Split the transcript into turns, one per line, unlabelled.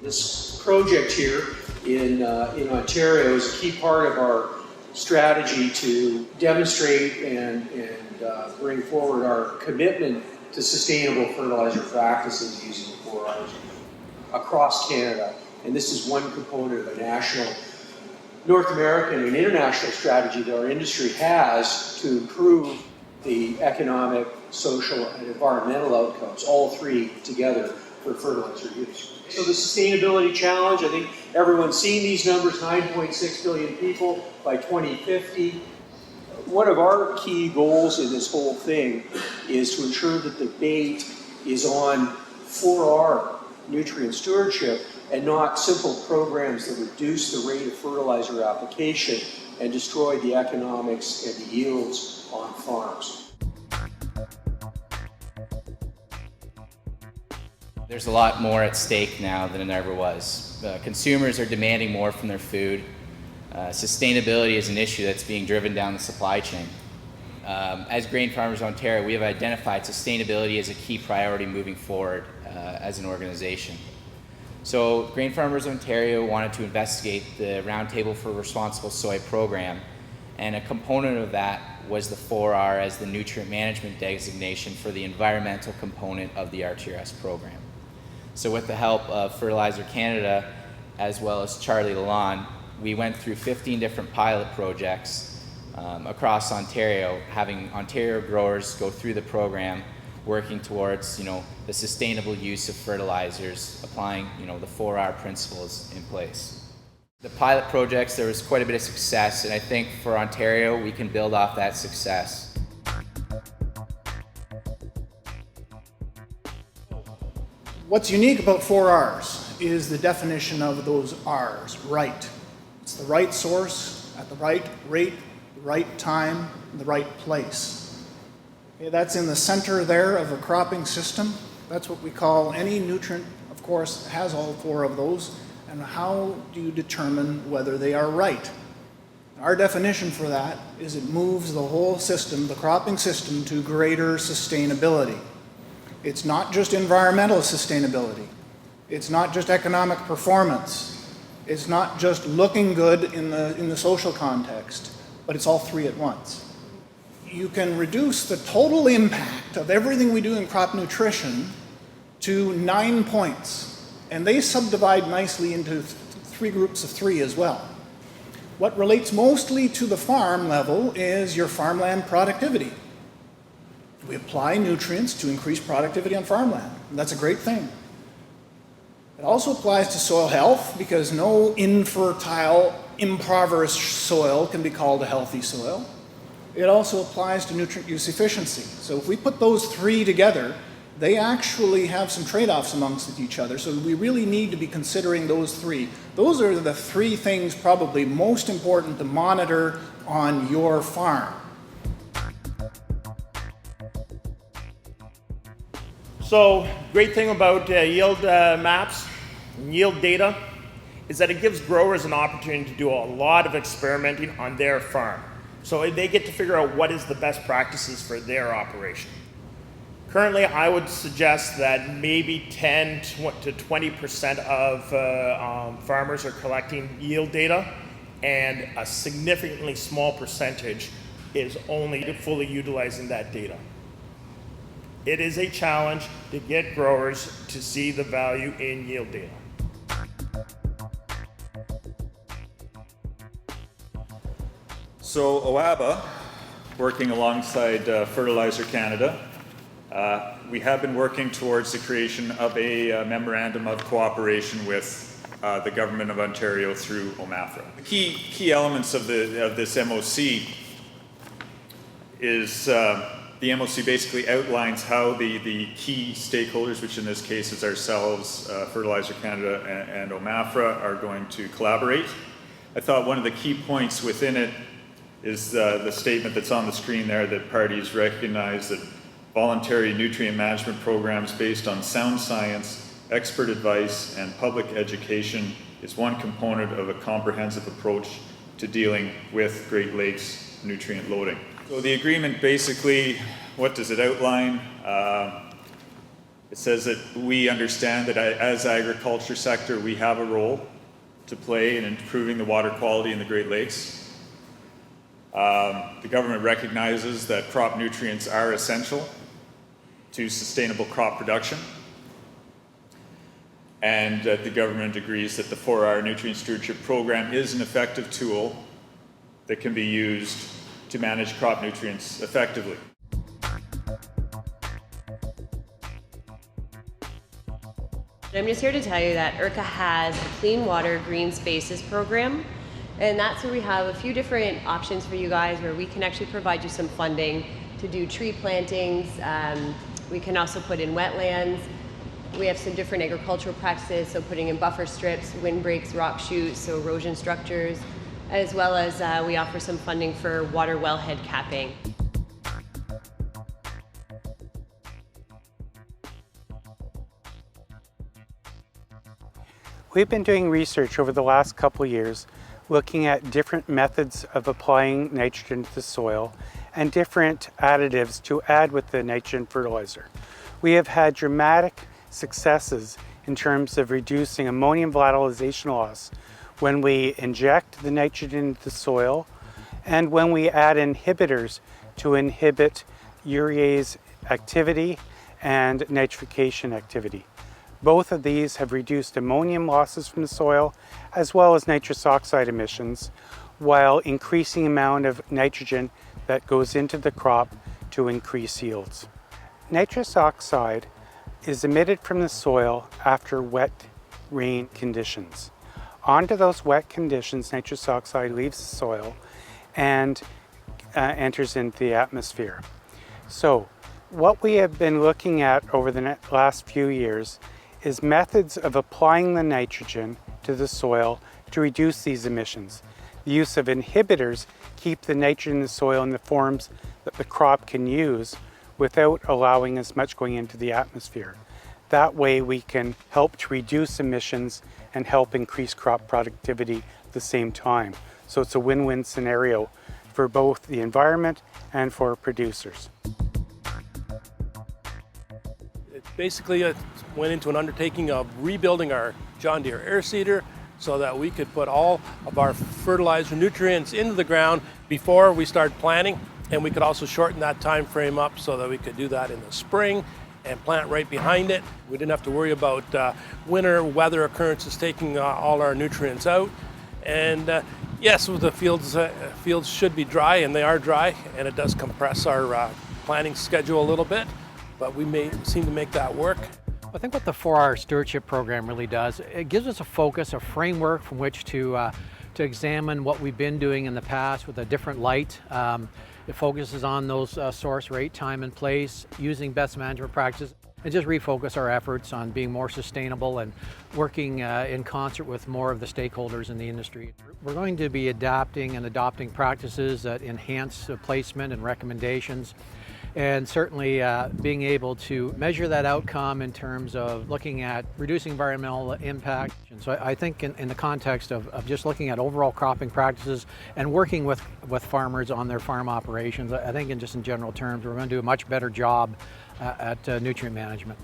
This project here in Ontario is a key part of our strategy to demonstrate and bring forward our commitment to sustainable fertilizer practices using the 4 Rs across Canada. And this is one component of a national, North American and international strategy that our industry has to improve the economic, social, and environmental outcomes, all three together for fertilizer use. So the sustainability challenge, I think everyone's seen these numbers, 9.6 billion people by 2050. One of our key goals in this whole thing is to ensure that the debate is on 4R nutrient stewardship and not simple programs that reduce the rate of fertilizer application and destroy the economics and the yields on farms.
There's a lot more at stake now than there ever was. Consumers are demanding more from their food. Sustainability is an issue that's being driven down the supply chain. As Grain Farmers Ontario, we have identified sustainability as a key priority moving forward as an organization. So Grain Farmers Ontario wanted to investigate the Roundtable for Responsible Soy program, and a component of that was the 4R as the nutrient management designation for the environmental component of the RTRS program. So with the help of Fertilizer Canada, as well as Charlie Lalonde, we went through 15 different pilot projects across Ontario, having Ontario growers go through the program, working towards, the sustainable use of fertilizers, applying, the 4R principles in place. The pilot projects, there was quite a bit of success, and I think for Ontario, we can build off that success.
What's unique about 4Rs is the definition of those Rs, right. It's the right source, at the right rate, the right time, the right place. Okay, that's in the center there of a cropping system. That's what we call any nutrient, of course, has all 4 of those. And how do you determine whether they are right? Our definition for that is it moves the whole system, the cropping system, to greater sustainability. It's not just environmental sustainability. It's not just economic performance. It's not just looking good in the social context, but it's all 3 at once. You can reduce the total impact of everything we do in crop nutrition to 9 points. And they subdivide nicely into 3 groups of 3 as well. What relates mostly to the farm level is your farmland productivity. We apply nutrients to increase productivity on farmland. And that's a great thing. It also applies to soil health because no infertile, impoverished soil can be called a healthy soil. It also applies to nutrient use efficiency. So if we put those 3 together, they actually have some trade-offs amongst each other, so we really need to be considering those 3. Those are the 3 things probably most important to monitor on your farm.
So, great thing about yield maps and yield data is that it gives growers an opportunity to do a lot of experimenting on their farm. So they get to figure out what is the best practices for their operation. Currently, I would suggest that maybe 10 to 20% of farmers are collecting yield data, and a significantly small percentage is only fully utilizing that data. It is a challenge to get growers to see the value in yield data.
So OABA, working alongside Fertilizer Canada, we have been working towards the creation of a memorandum of cooperation with the Government of Ontario through OMAFRA. The key elements of this MOC is the MOC basically outlines how the key stakeholders, which in this case is ourselves, Fertilizer Canada and OMAFRA, are going to collaborate. I thought one of the key points within it is the statement that's on the screen there, that parties recognize that voluntary nutrient management programs based on sound science, expert advice, and public education is one component of a comprehensive approach to dealing with Great Lakes nutrient loading. So the agreement basically, what does it outline? It says that we understand that as agriculture sector, we have a role to play in improving the water quality in the Great Lakes. The government recognizes that crop nutrients are essential to sustainable crop production. And the government agrees that the 4R Nutrient Stewardship Program is an effective tool that can be used to manage crop nutrients effectively.
I'm just here to tell you that IRCA has a Clean Water Green Spaces program, and that's where we have a few different options for you guys where we can actually provide you some funding to do tree plantings. We can also put in wetlands. We have some different agricultural practices, so putting in buffer strips, windbreaks, rock chutes, so erosion structures, as well as we offer some funding for water wellhead capping.
We've been doing research over the last couple of years looking at different methods of applying nitrogen to the soil and different additives to add with the nitrogen fertilizer. We have had dramatic successes in terms of reducing ammonium volatilization loss when we inject the nitrogen into the soil and when we add inhibitors to inhibit urease activity and nitrification activity. Both of these have reduced ammonium losses from the soil as well as nitrous oxide emissions while increasing the amount of nitrogen that goes into the crop to increase yields. Nitrous oxide is emitted from the soil after wet rain conditions. Onto those wet conditions, nitrous oxide leaves the soil and enters into the atmosphere. So what we have been looking at over the last few years is methods of applying the nitrogen to the soil to reduce these emissions. The use of inhibitors keep the nitrogen in the soil in the forms that the crop can use without allowing as much going into the atmosphere. That way we can help to reduce emissions and help increase crop productivity at the same time. So it's a win-win scenario for both the environment and for producers.
Basically, went into an undertaking of rebuilding our John Deere air seeder so that we could put all of our fertilizer nutrients into the ground before we start planting, and we could also shorten that time frame up so that we could do that in the spring and plant right behind it. We didn't have to worry about winter weather occurrences taking all our nutrients out. And yes, the fields should be dry, and they are dry, and it does compress our planting schedule a little bit, but we seem to make that work.
I think what the 4R Stewardship Program really does, it gives us a focus, a framework from which to examine what we've been doing in the past with a different light. It focuses on those source, rate, time, and place, using best management practices, and just refocus our efforts on being more sustainable and working in concert with more of the stakeholders in the industry. We're going to be adapting and adopting practices that enhance placement and recommendations, and certainly being able to measure that outcome in terms of looking at reducing environmental impact. And so I think in the context of just looking at overall cropping practices and working with farmers on their farm operations, I think in general terms, we're going to do a much better job at nutrient management.